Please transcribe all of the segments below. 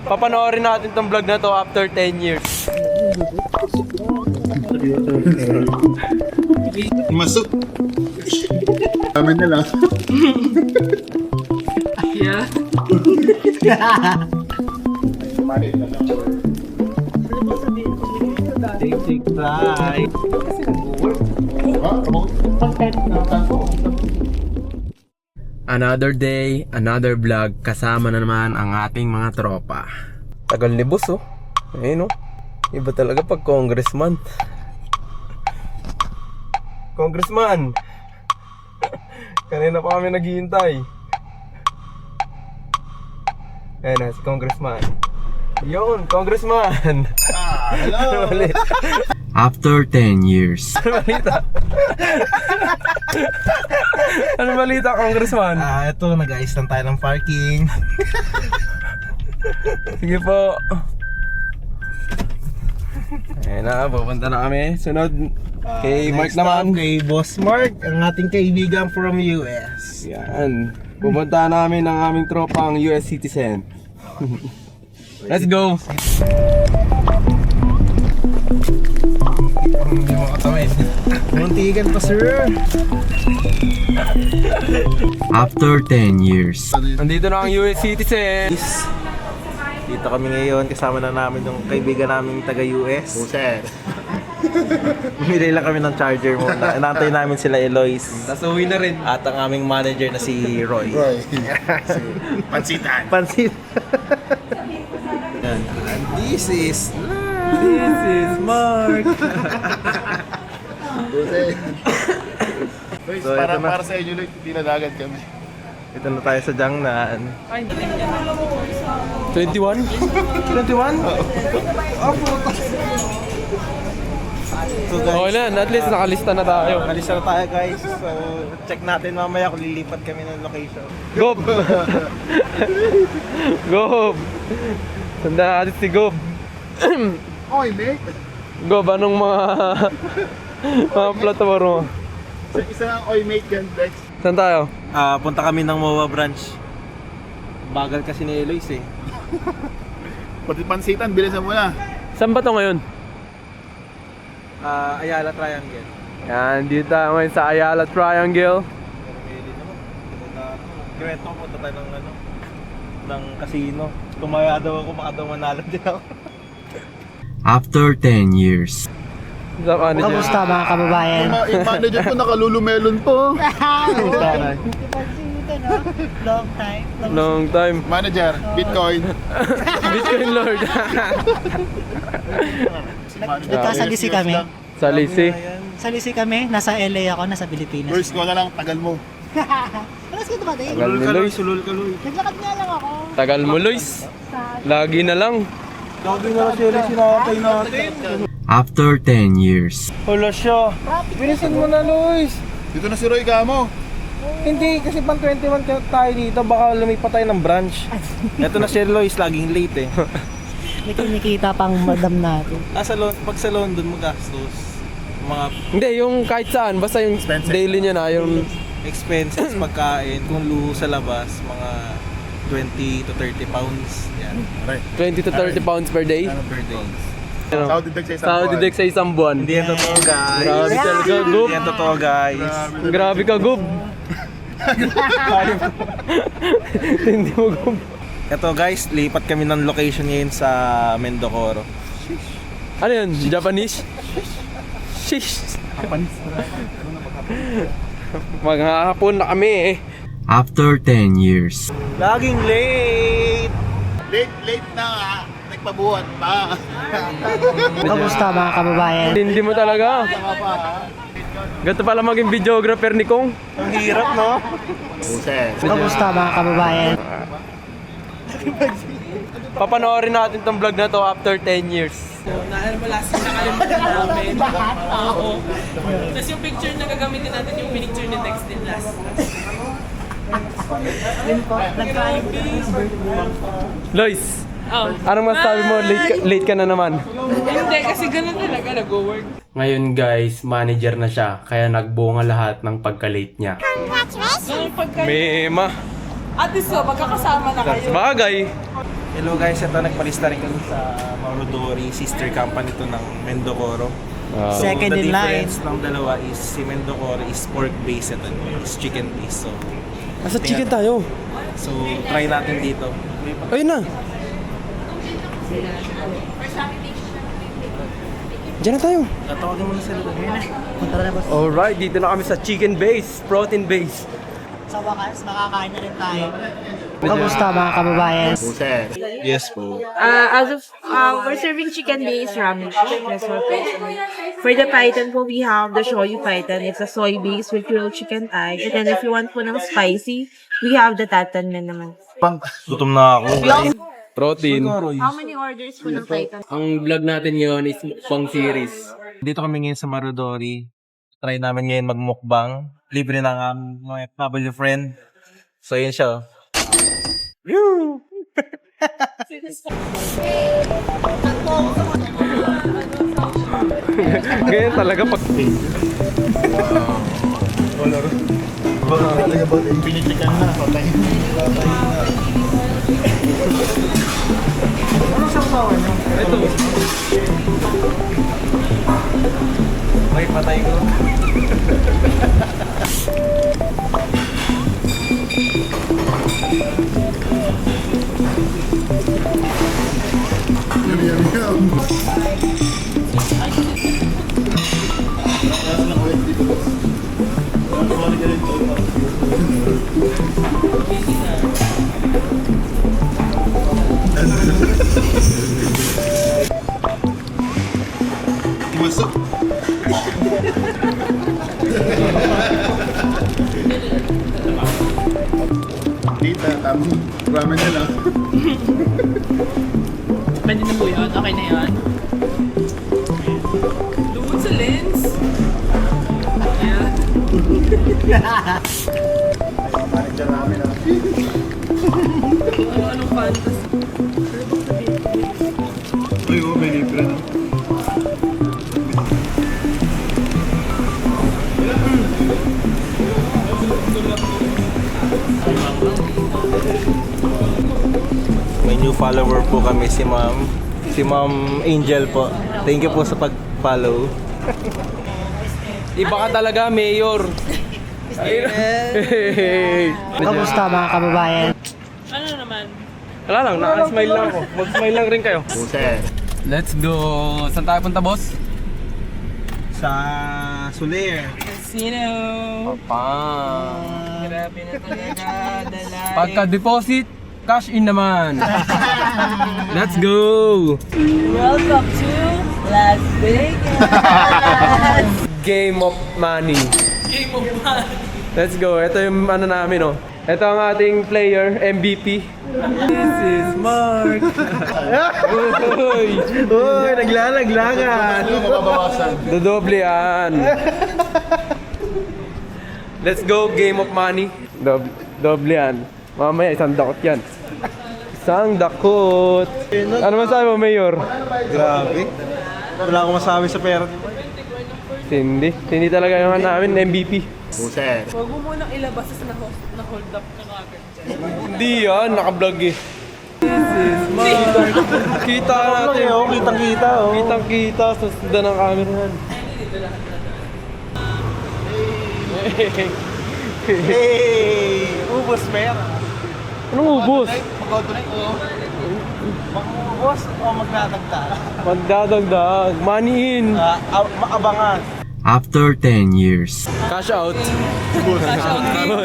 Papanoorin natin tong vlog na to after 10 years. Masuk. Amin na lang. Yeah. Take fly. Another day, another vlog. Kasama na naman ang ating mga tropa. Tagal ni boss oh. Ayun oh. Iba talaga pag congressman. Congressman. Kanina pa kami naghihintay. Ayan na, si congressman. Yun, congressman. Hello. After 10 years. Ano balita? Ano balita, congressman? Ito, nag-ayos lang tayo ng parking. Sige po. Ayan na, pupunta na kami. Sunod kay Mark Next naman. up, kay Boss Mark, ang ating kaibigan from US. Yan. Pupunta namin ang aming tropang US citizen. Let's go! Hindi mo katawin. Muntikan pa, sir. After 10 years. Nandito na ang US citizen. Dito kami ngayon, kasama na namin yung kaibigan namin taga-US. Buset. Bumili lang kami ng charger muna. Inaantay namin sila Eloise. Tapos uwi na rin. At ang aming manager na si Roy. Roy. Pansitan. Pansin. Yan. And this is Mark. Buset. Guys, So, ito na. para sa inyo ulit, dinadagan kami. Ito na tayo sa Jiangnan. 21? 21? So guys, Okay na, at least nakalista na tayo. Kalista na tayo guys. So check natin mamaya kung lilipat kami ng location. Gob! Gob! Tanda natin si Gob. Oy, mate. Gob, anong mga platform mo? Isa lang oy, mate yan, Dex. Saan tayo? Punta kami ng MOA branch. Bagal kasi ni Eloise eh. Pati pansitan, bilisan mo na. Saan ba to ngayon? Ayala Triangle. Yan, dito tayo ngayon sa Ayala Triangle. Kwento ko, punta tayo ng casino. Tumaya daw ako, baka daw manalo din ako. After 10 years. Kamusta mga kababayan? Yung manager ko nakalulumelon po. Long time. Long time. Manager, Bitcoin. Bitcoin Lord. Nagkasalisi kami. Sa Lisi. Salisi kami, nasa LA ako, nasa Pilipinas. First ko na lang, tagal mo. Alas ka ba din? Tagal ni Lois. Sulul ka, Loy. Naglakad nga lang ako. Tagal mo, Lois. Lagi na lang. Lagi na lang si Eloise sinakatay natin. After 10 years. Wala siya. Bilisan mo na, Lois. Dito na si Roy Camo. Hindi, kasi pang 21 tayo dito, baka lumipat tayo ng branch. Ito na si Eloise, laging late eh. May kinikita pang madam natin. Pag sa London mo gastos, mga Hindi, yung kahit saan. Basta yung daily niya na. Yung expenses, pagkain, kung luho sa labas, mga 20 to 30 pounds. Yan, 20 to 30 pounds per day. per day. Saudi Dex sa isang Saudi buwan. Dex sa isang buwan. Hindi yan totoo, guys. Grabe talaga, Gob. Hindi yan totoo, guys. Grabe ka, Gob. Hindi mo, Gob. Ito, guys, lipat kami ng location ngayon sa Mendocoro. Ano yun? Japanese? Shish. Maghahapon na kami eh. After 10 years. Laging late! Late na nga. Nagpabuhat pa. Kamusta mga kababayan? Hindi mo talaga. Tama pa ha. Ganito pala maging videographer ni Kong. Ang hirap, no? Buset. Kamusta mga kababayan? Papanoorin natin tong vlog na to after 10 years. Nakalimutan namin. Oo. Tapos yung picture na gagamitin natin yung pinicture ni Dex din last. Lois, Oh. anong masasabi mo? Late ka na naman. Hindi, kasi ganun talaga nag-work. Ngayon guys, manager na siya. Kaya nagbunga lahat ng pagka-late niya. Yung pagka... Mema. At least so, magkakasama na kayo. Bagay. Hello guys, ito nagpalista rin kami sa Marudori, sister company to ng Mendocoro. So, Second the in line. difference ng dalawa is si Mendocoro is pork based at is chicken based. So, Asa chicken tayo? so try natin dito. Ayun na. Diyan na tayo. Tatawagin mo na sila doon. Punta na boss. Alright, dito na kami sa chicken base, protein base. Sa wakas, makakain na rin tayo. Kamusta mga kababayan? Buset. Yes po. As of we're serving chicken based ramen. That's what it is. For the python po, we have the shoyu python. It's a soy base with grilled chicken thigh. And then if you want po ng spicy, we have the tatanmen naman. Gutom na ako. Protein. How many orders po ng python? Ang vlog natin ngayon is pang series. Dito kami ngayon sa Marudori. Try namin ngayon magmukbang. Libre na nga mga family friend. So yun siya. Ganyan talaga pag... Pinitikan na. Patay. Ito. Ay, patay ko. Yum, yum, yum. Masuk. Dita, tamo. Ramen na lang. Pwede na po yun? Okay na yun? Luhod sa lens. Ayan. Panik dyan ramen na. Anong fantasy? Uy, oh, may libre na. May new follower po kami si Ma'am. Si Ma'am Angel po. Thank you po sa pag-follow. Iba ka talaga, Mayor. Hey. Kamusta mga kababayan? Ano naman? Wala lang, naka-smile lang ako. Mag-smile lang rin kayo. Buset. Let's go. Saan tayo punta, boss? Sa Soler. Casino. Pa. Grabe na talaga. Dalay. Pagka-deposit, cash in naman. Let's go. Welcome to Las Vegas. Game of money. Game of Fun. Let's go. Ito yung ano namin, oh. Ito ang ating player, MVP. This is Mark. Uy! Uy, naglalaglagan. Ano mababawasan? Dodoble yan. Let's go, game of money. Doble yan. Mamaya, isang dakot yan. Isang dakot. Ano masabi mo, Mayor? Grabe. Wala akong masabi sa pera. Hindi talaga yung namin, MVP. Buset. Huwag mo munang ilabas sa na-hold up ka agad. Hindi yan, naka-vlog eh. This is Mark. Kita natin. Kitang-kita, oh. Kitang-kita, susundan ng camera yan. Hey! Ubos pera. Anong ubos? Mag-auto-donate, oh. Mag-ubos o magdadagdag? Magdadagdag. Money in. Abangan. After 10 years. Cash out.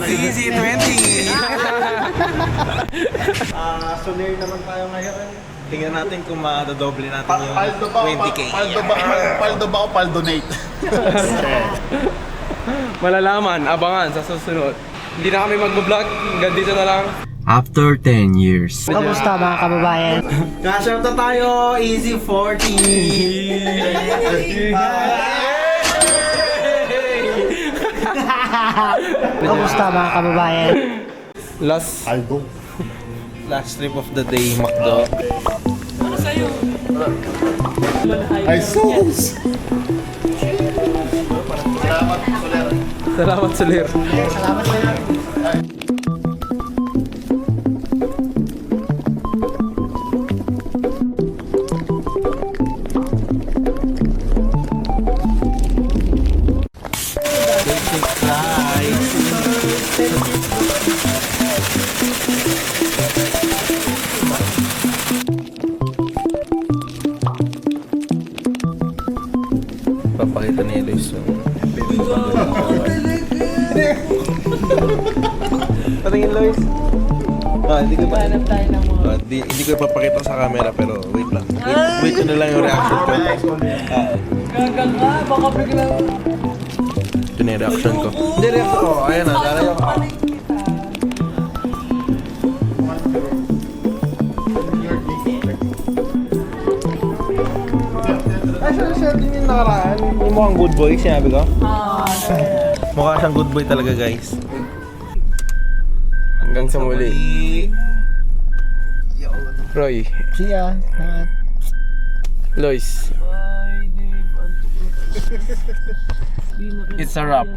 Easy 20! Soler naman tayo ngayon. Tingnan natin kung madodoble natin yung Paldo ba? 20k. Paldo ba o paldonate? Buset. Malalaman, abangan sa susunod. Hindi na kami mag-vlog. Hanggang dito na lang. After 10 years. Kamusta mga kababayan? Cash out na tayo! Easy 40! Kamusta mga kababayan? Last. Aldo. Last trip of the day, McDo. Ano sa'yo? Ay, sus! Salamat, Soler. Salamat sa'yo. guys. Hindi ko pa. Hanap tayo ng mga... Hindi ko ipapakita sa camera pero wait lang. Wait ko na lang yung reaction ko. Gagal ka, baka biglang... Ito na yung reaction ko. Hindi reaction ko. Ayan na, lalayo ko. Ay, siya din yung nakaraan. Yung mukhang good boy, sinabi ko. Mukha siyang good boy talaga, guys. Hanggang sa muli. Roy. See ya. Lois. It's a wrap.